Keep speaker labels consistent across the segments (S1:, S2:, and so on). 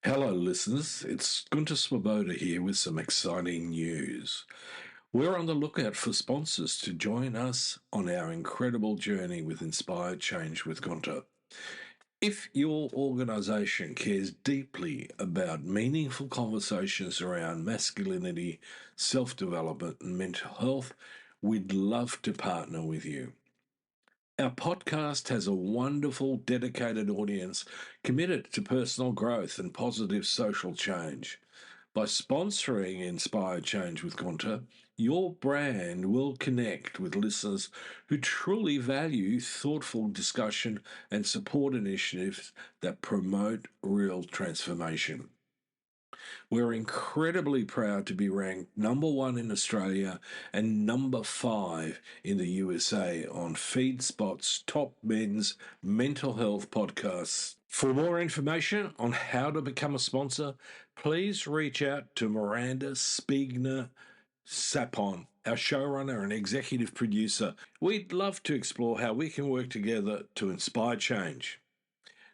S1: Hello, listeners. It's Gunter Swoboda here with some exciting news. We're on the lookout for sponsors to join us on our incredible journey with Inspired Change with Gunter. If your organisation cares deeply about meaningful conversations around masculinity, self development, and mental health, we'd love to partner with you. Our podcast has a wonderful, dedicated audience committed to personal growth and positive social change. By sponsoring Inspired Change with Gunter, your brand will connect with listeners who truly value thoughtful discussion and support initiatives that promote real transformation. We're incredibly proud to be ranked number one in Australia and number 5 in the USA on FeedSpot's top men's mental health podcasts. For more information on how to become a sponsor, please reach out to Miranda Spigener-Sapon, our showrunner and executive producer. We'd love to explore how we can work together to inspire change.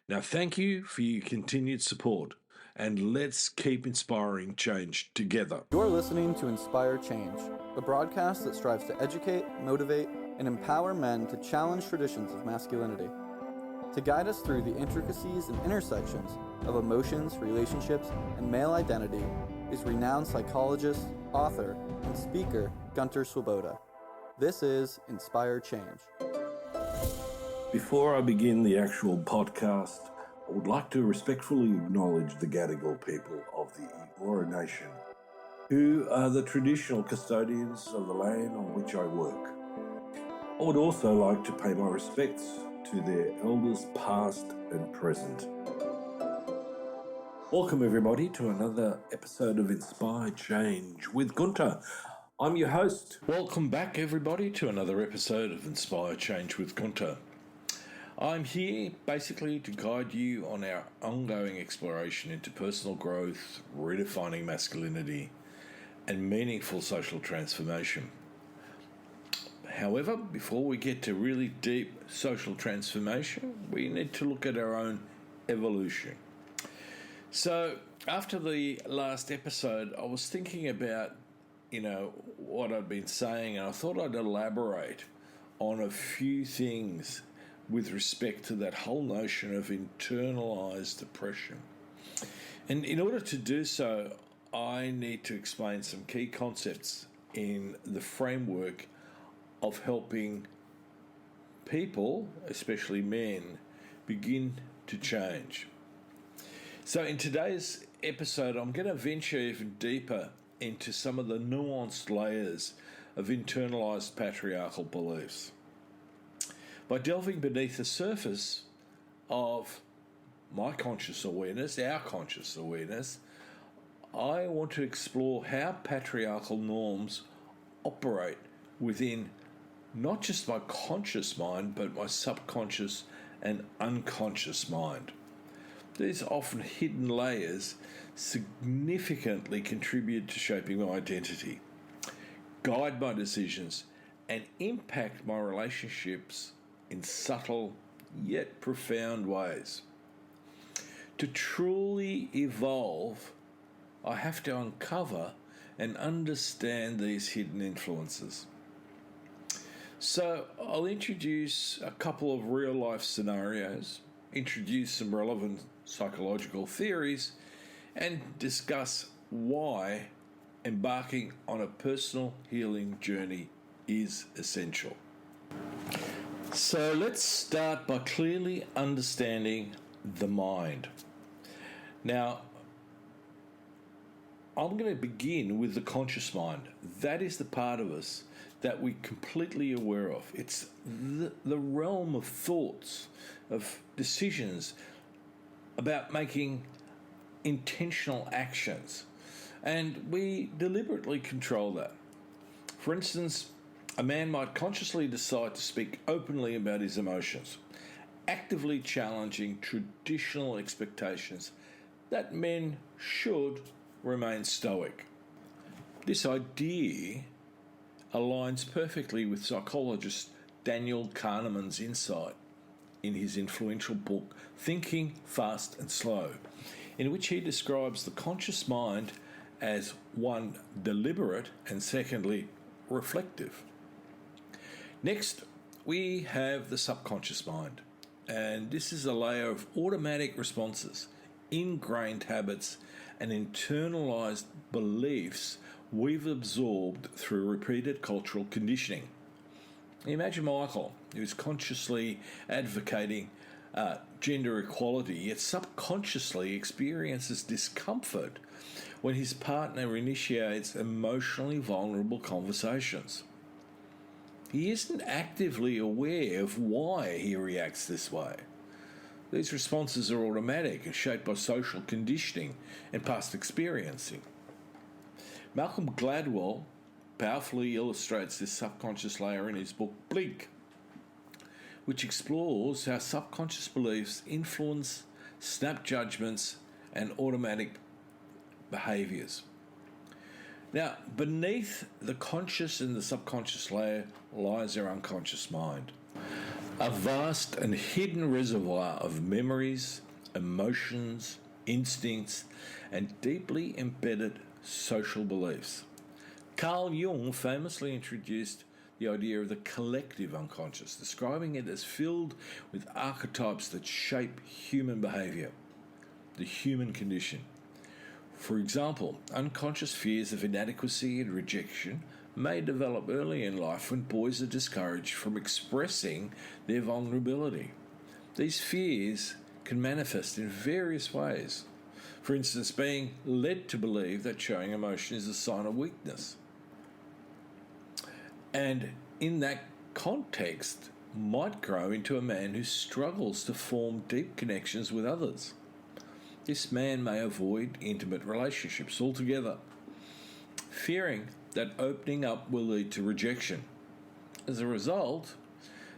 S1: Now, thank you for your continued support, and let's keep inspiring change together.
S2: You're listening to Inspire Change, a broadcast that strives to educate, motivate, and empower men to challenge traditions of masculinity. To guide us through the intricacies and intersections of emotions, relationships, and male identity is renowned psychologist, author, and speaker Gunter Swoboda. This is Inspire Change.
S1: Before I begin the actual podcast, I would like to respectfully acknowledge the Gadigal people of the Eora Nation, who are the traditional custodians of the land on which I work. I would also like to pay my respects to their elders past and present. Welcome everybody to another episode of Inspired Change with Gunter. I'm your host. Welcome back everybody to another episode of Inspired Change with Gunter. I'm here basically to guide you on our ongoing exploration into personal growth, redefining masculinity, and meaningful social transformation. However, before we get to really deep social transformation, we need to look at our own evolution. So, after the last episode, I was thinking about, what I'd been saying, and I thought I'd elaborate on a few things with respect to that whole notion of internalized oppression. And in order to do so, I need to explain some key concepts in the framework of helping people, especially men, begin to change. So in today's episode, I'm going to venture even deeper into some of the nuanced layers of internalized patriarchal beliefs. By delving beneath the surface of my conscious awareness, our conscious awareness, I want to explore how patriarchal norms operate within not just my conscious mind, but my subconscious and unconscious mind. These often hidden layers significantly contribute to shaping my identity, guide my decisions, and impact my relationships in subtle yet profound ways. To truly evolve, I have to uncover and understand these hidden influences. So I'll introduce a couple of real-life scenarios, introduce some relevant psychological theories, and discuss why embarking on a personal healing journey is essential. So let's start by clearly understanding the mind. Now, I'm going to begin with the conscious mind. That is the part of us that we're completely aware of. It's the realm of thoughts, of decisions, about making intentional actions. And we deliberately control that. For instance, a man might consciously decide to speak openly about his emotions, actively challenging traditional expectations that men should remain stoic. This idea aligns perfectly with psychologist Daniel Kahneman's insight in his influential book, Thinking Fast and Slow. in which he describes the conscious mind as one, deliberate, and secondly, reflective. Next, we have the subconscious mind, and this is a layer of automatic responses, ingrained habits, and internalized beliefs we've absorbed through repeated cultural conditioning. Imagine Michael, who's consciously advocating gender equality, yet subconsciously experiences discomfort when his partner initiates emotionally vulnerable conversations. He isn't actively aware of why he reacts this way. These responses are automatic and shaped by social conditioning and past experiencing. Malcolm Gladwell powerfully illustrates this subconscious layer in his book Blink, which explores how subconscious beliefs influence snap judgments and automatic behaviours. Now, beneath the conscious and the subconscious layer lies our unconscious mind, a vast and hidden reservoir of memories, emotions, instincts, and deeply embedded social beliefs. Carl Jung famously introduced the idea of the collective unconscious, describing it as filled with archetypes that shape human behaviour, the human condition. For example, unconscious fears of inadequacy and rejection may develop early in life when boys are discouraged from expressing their vulnerability. These fears can manifest in various ways. For instance, being led to believe that showing emotion is a sign of weakness. And in that context, might grow into a man who struggles to form deep connections with others. This man may avoid intimate relationships altogether, fearing that opening up will lead to rejection. As a result,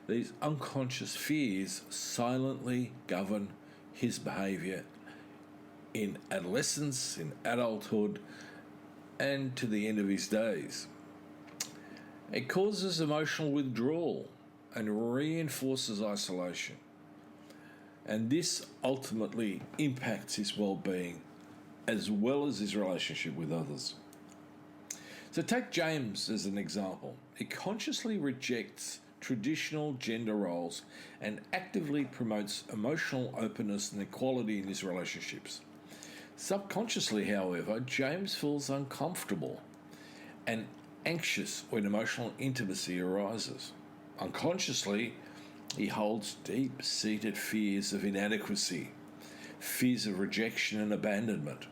S1: these unconscious fears silently govern his behaviour in adolescence, in adulthood, and to the end of his days. It causes emotional withdrawal and reinforces isolation. And this ultimately impacts his well-being as well as his relationship with others. So take James as an example. He consciously rejects traditional gender roles and actively promotes emotional openness and equality in his relationships. Subconsciously, however, James feels uncomfortable and anxious when emotional intimacy arises. Unconsciously, he holds deep-seated fears of inadequacy, fears of rejection and abandonment.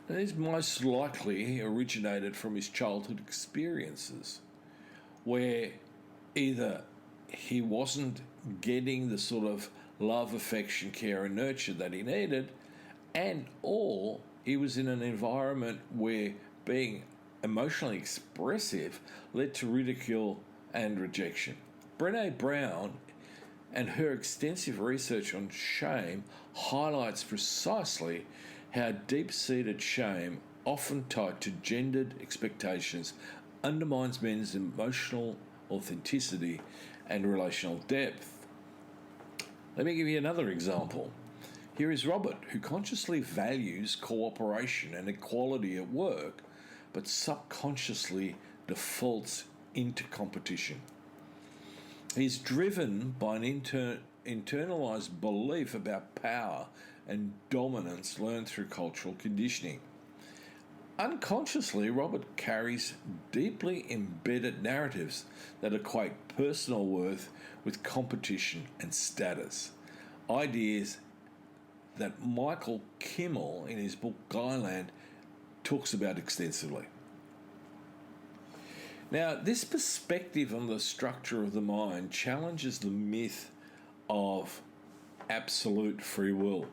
S1: And these most likely originated from his childhood experiences, where either he wasn't getting the sort of love, affection, care and nurture that he needed, and or he was in an environment where being emotionally expressive led to ridicule and rejection. Brené Brown and her extensive research on shame highlights precisely how deep-seated shame, often tied to gendered expectations, undermines men's emotional authenticity and relational depth. Let me give you another example. Here is Robert, who consciously values cooperation and equality at work, but subconsciously defaults into competition. He's driven by an internalized belief about power and dominance learned through cultural conditioning. Unconsciously, Robert carries deeply embedded narratives that equate personal worth with competition and status, ideas that Michael Kimmel, in his book Guyland, talks about extensively. Now, this perspective on the structure of the mind challenges the myth of absolute free will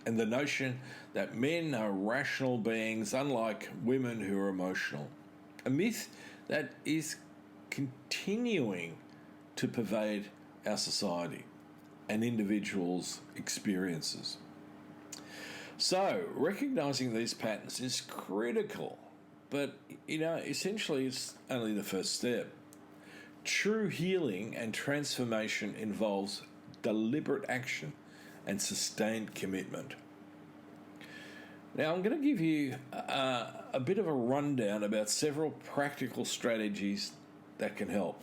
S1: and the notion that men are rational beings unlike women who are emotional, a myth that is continuing to pervade our society and individuals' experiences. So, recognising these patterns is critical, but, essentially it's only the first step. True healing and transformation involves deliberate action and sustained commitment. Now, I'm going to give you a bit of a rundown about several practical strategies that can help.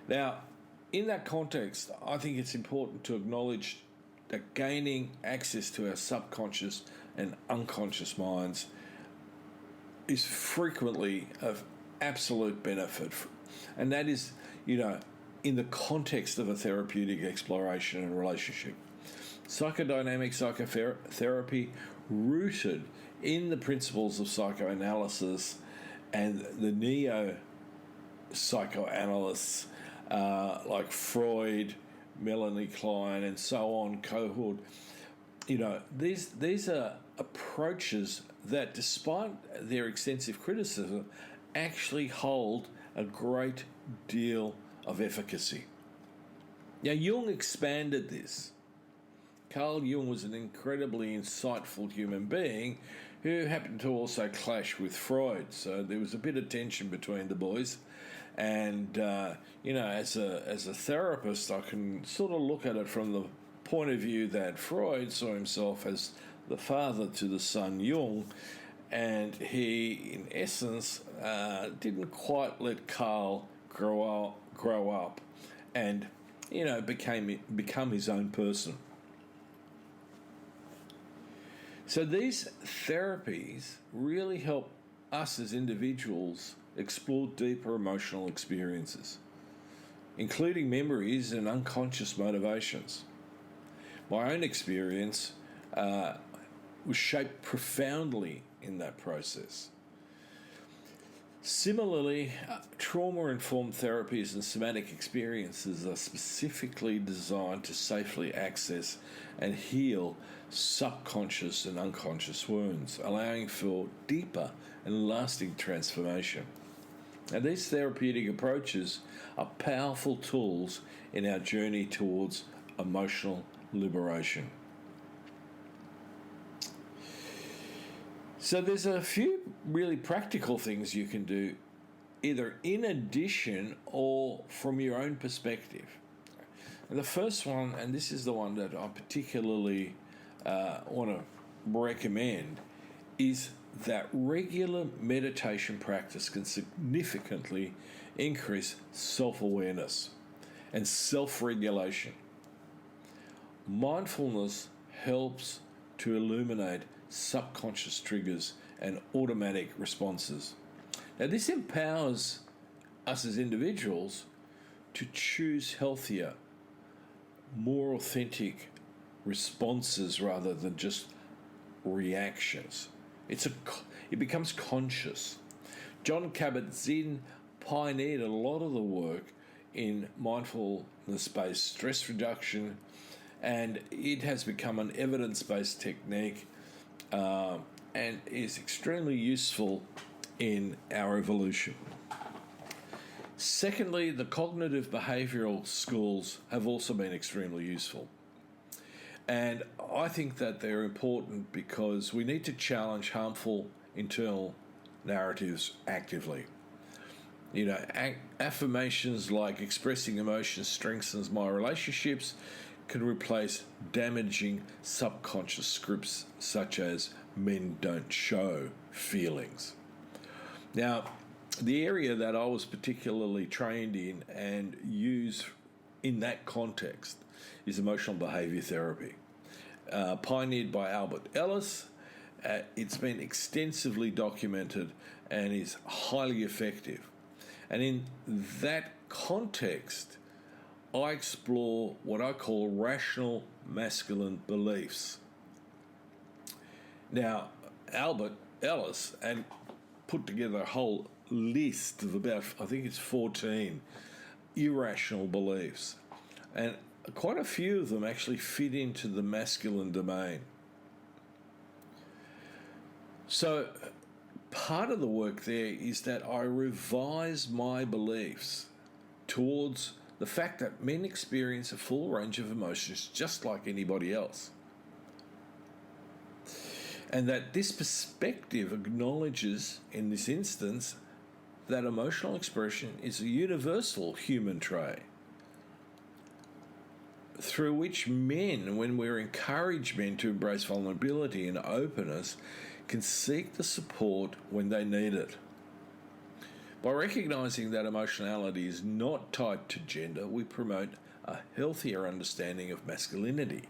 S1: Now, in that context, I think it's important to acknowledge that gaining access to our subconscious and unconscious minds is frequently of absolute benefit. And that is, in the context of a therapeutic exploration and relationship. Psychodynamic psychotherapy, rooted in the principles of psychoanalysis and the neo-psychoanalysts like Freud, Melanie Klein, and so on, cohort. These are approaches that, despite their extensive criticism, actually hold a great deal of efficacy. Now, Jung expanded this. Carl Jung was an incredibly insightful human being who happened to also clash with Freud, so there was a bit of tension between the boys. And as a therapist, I can sort of look at it from the point of view that Freud saw himself as the father to the son Jung, and he, in essence, didn't quite let Carl grow up, and become his own person. So these therapies really help us as individuals explore deeper emotional experiences, including memories and unconscious motivations. My own experience was shaped profoundly in that process. Similarly, trauma-informed therapies and somatic experiences are specifically designed to safely access and heal subconscious and unconscious wounds, allowing for deeper and lasting transformation. And these therapeutic approaches are powerful tools in our journey towards emotional liberation. So there's a few really practical things you can do, either in addition or from your own perspective. And the first one, and this is the one that I particularly want to recommend, is that regular meditation practice can significantly increase self-awareness and self-regulation. Mindfulness helps to illuminate subconscious triggers and automatic responses. Now, this empowers us as individuals to choose healthier, more authentic responses rather than just reactions. It becomes conscious. Jon Kabat-Zinn pioneered a lot of the work in mindfulness-based stress reduction, and it has become an evidence-based technique and is extremely useful in our evolution. Secondly, the cognitive behavioral schools have also been extremely useful. And I think that they're important because we need to challenge harmful internal narratives actively. Affirmations like expressing emotions strengthens my relationships can replace damaging subconscious scripts such as men don't show feelings. Now, the area that I was particularly trained in and use in that context is emotional behavior therapy. Pioneered by Albert Ellis, it's been extensively documented and is highly effective. And in that context, I explore what I call rational masculine beliefs. Now, Albert Ellis and put together a whole list of about, I think it's 14 irrational beliefs. And quite a few of them actually fit into the masculine domain. So part of the work there is that I revise my beliefs towards the fact that men experience a full range of emotions just like anybody else. And that this perspective acknowledges, in this instance, that emotional expression is a universal human trait. through which men, when we encourage men to embrace vulnerability and openness, can seek the support when they need it. By recognising that emotionality is not tied to gender, we promote a healthier understanding of masculinity,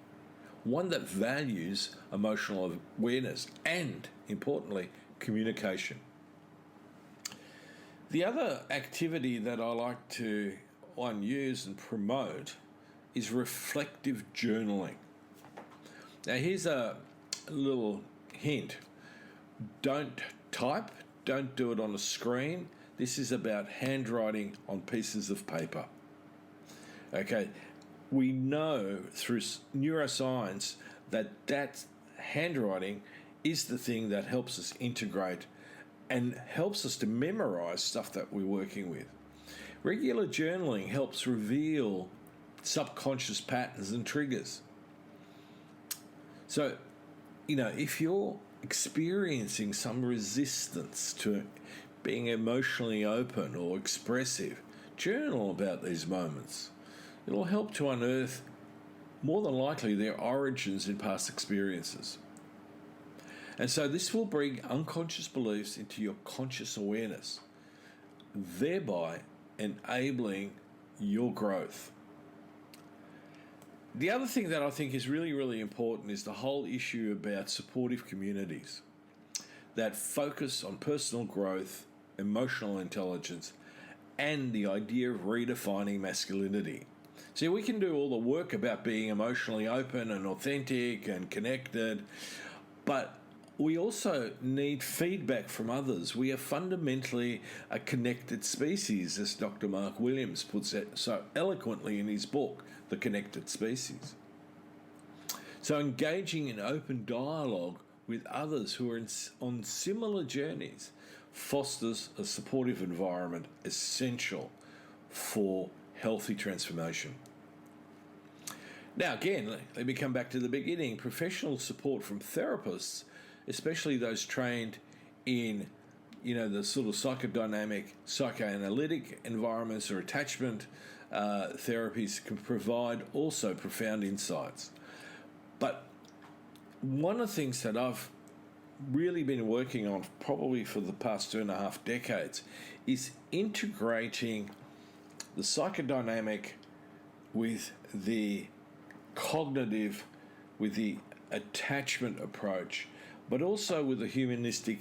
S1: one that values emotional awareness and, importantly, communication. The other activity that I like to use and promote is reflective journaling. Now, here's a little hint. Don't type, don't do it on a screen. This is about handwriting on pieces of paper. Okay, we know through neuroscience that handwriting is the thing that helps us integrate and helps us to memorize stuff that we're working with. Regular journaling helps reveal subconscious patterns and triggers. So, if you're experiencing some resistance to being emotionally open or expressive, journal about these moments. It'll help to unearth, more than likely, their origins in past experiences. And so this will bring unconscious beliefs into your conscious awareness, thereby enabling your growth. The other thing that I think is really, really important is the whole issue about supportive communities that focus on personal growth, emotional intelligence, and the idea of redefining masculinity. See, we can do all the work about being emotionally open and authentic and connected, but we also need feedback from others. We are fundamentally a connected species, as Dr. Mark Williams puts it so eloquently in his book, The Connected Species. So engaging in open dialogue with others who are on similar journeys fosters a supportive environment essential for healthy transformation. Now, again, let me come back to the beginning. Professional support from therapists, especially those trained in, the sort of psychodynamic, psychoanalytic environments or attachment therapies, can provide also profound insights. But one of the things that I've really been working on probably for the past 2.5 decades is integrating the psychodynamic with the cognitive, with the attachment approach, but also with a humanistic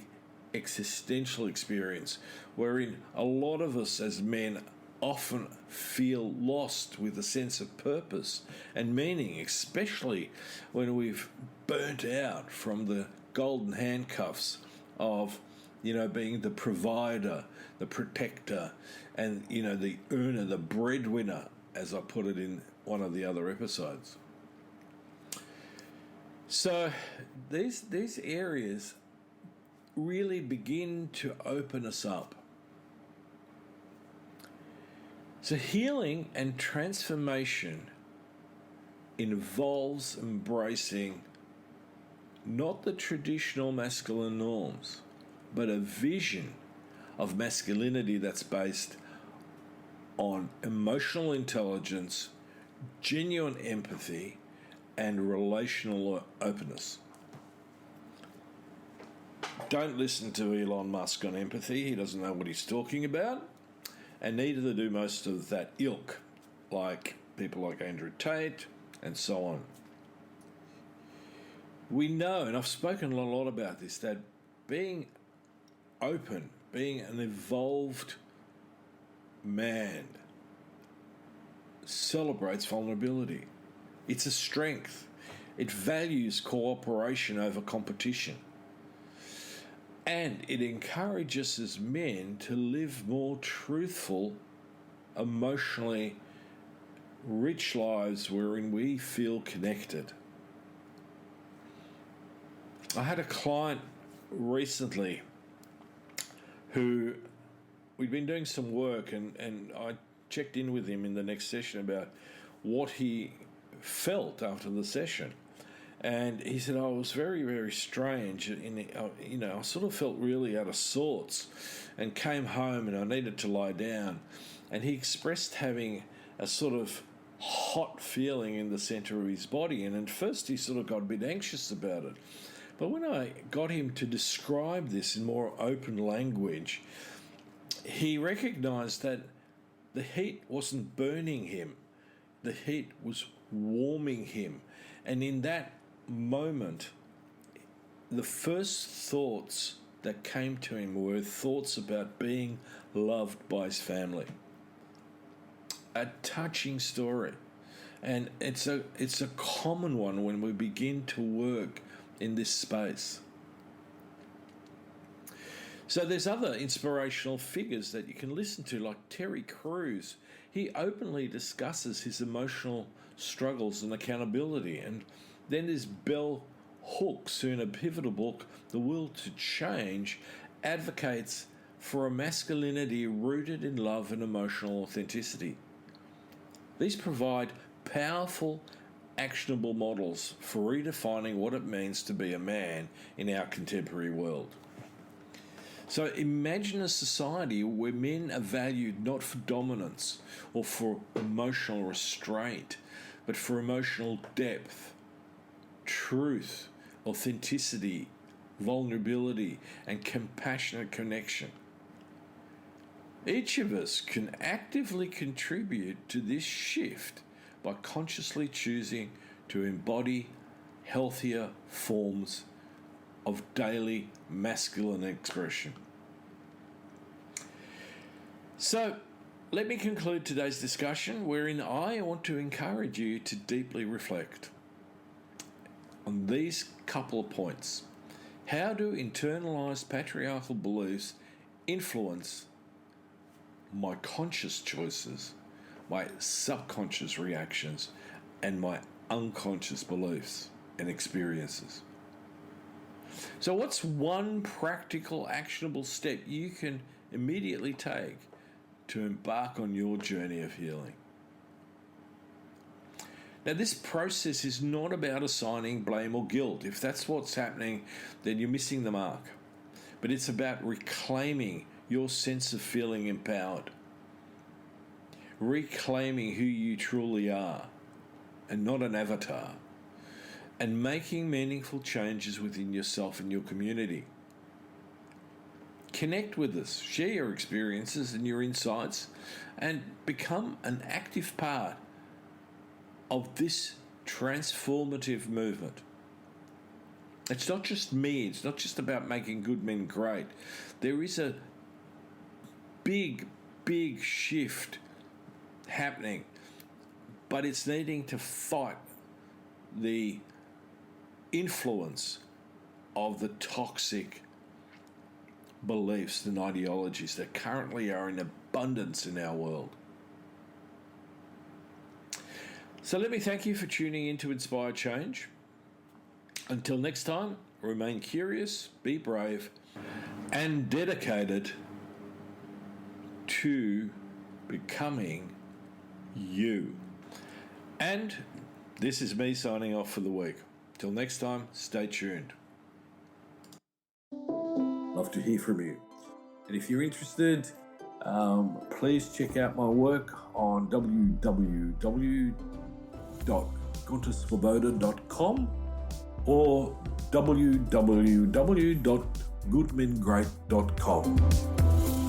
S1: existential experience, wherein a lot of us as men often feel lost with a sense of purpose and meaning, especially when we've burnt out from the golden handcuffs of, being the provider, the protector, and, the earner, the breadwinner, as I put it in one of the other episodes. So these areas really begin to open us up. So healing and transformation involves embracing not the traditional masculine norms, but a vision of masculinity that's based on emotional intelligence, genuine empathy, and relational openness. Don't listen to Elon Musk on empathy. He doesn't know what he's talking about. And neither do most of that ilk, like people like Andrew Tate and so on. We know, and I've spoken a lot about this, that being open, being an evolved man, celebrates vulnerability. It's a strength. It values cooperation over competition. And it encourages us men to live more truthful, emotionally rich lives wherein we feel connected. I had a client recently who we'd been doing some work, and I checked in with him in the next session about what he felt after the session. And he said, it was very, very strange. I sort of felt really out of sorts and came home and I needed to lie down. And he expressed having a sort of hot feeling in the center of his body. And at first he sort of got a bit anxious about it. But when I got him to describe this in more open language, he recognized that the heat wasn't burning him. The heat was warming him. And in that moment, the first thoughts that came to him were thoughts about being loved by his family. A touching story. And it's a common one when we begin to work in this space. So there's other inspirational figures that you can listen to, like Terry Crews. He openly discusses his emotional struggles and accountability. And then there's Bell Hooks, who in a pivotal book, The Will to Change, advocates for a masculinity rooted in love and emotional authenticity. These provide powerful, actionable models for redefining what it means to be a man in our contemporary world. So imagine a society where men are valued not for dominance or for emotional restraint, but for emotional depth, truth, authenticity, vulnerability, and compassionate connection. Each of us can actively contribute to this shift by consciously choosing to embody healthier forms of daily masculine expression. So, let me conclude today's discussion wherein I want to encourage you to deeply reflect on these couple of points. How do internalized patriarchal beliefs influence my conscious choices, my subconscious reactions, and my unconscious beliefs and experiences? So what's one practical, actionable step you can immediately take to embark on your journey of healing? Now, this process is not about assigning blame or guilt. If that's what's happening, then you're missing the mark. But it's about reclaiming your sense of feeling empowered, reclaiming who you truly are and not an avatar, and making meaningful changes within yourself and your community. Connect with us, share your experiences and your insights, and become an active part of this transformative movement. It's not just me, it's not just about making good men great. There is a big shift happening, but it's needing to fight the influence of the toxic beliefs and ideologies that currently are in abundance in our world. So let me thank you for tuning in to Inspire Change. Until next time, remain curious, be brave, and dedicated to becoming you. And this is me signing off for the week. Till next time, stay tuned. Love to hear from you. And if you're interested, please check out my work on www.gunterswoboda.com or www.goodmengreat.com.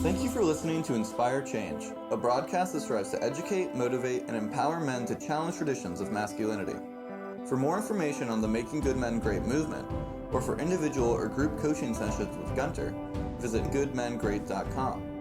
S2: Thank you for listening to Inspire Change, a broadcast that strives to educate, motivate, and empower men to challenge traditions of masculinity. For more information on the Making Good Men Great movement, or for individual or group coaching sessions with Gunter, visit goodmengreat.com.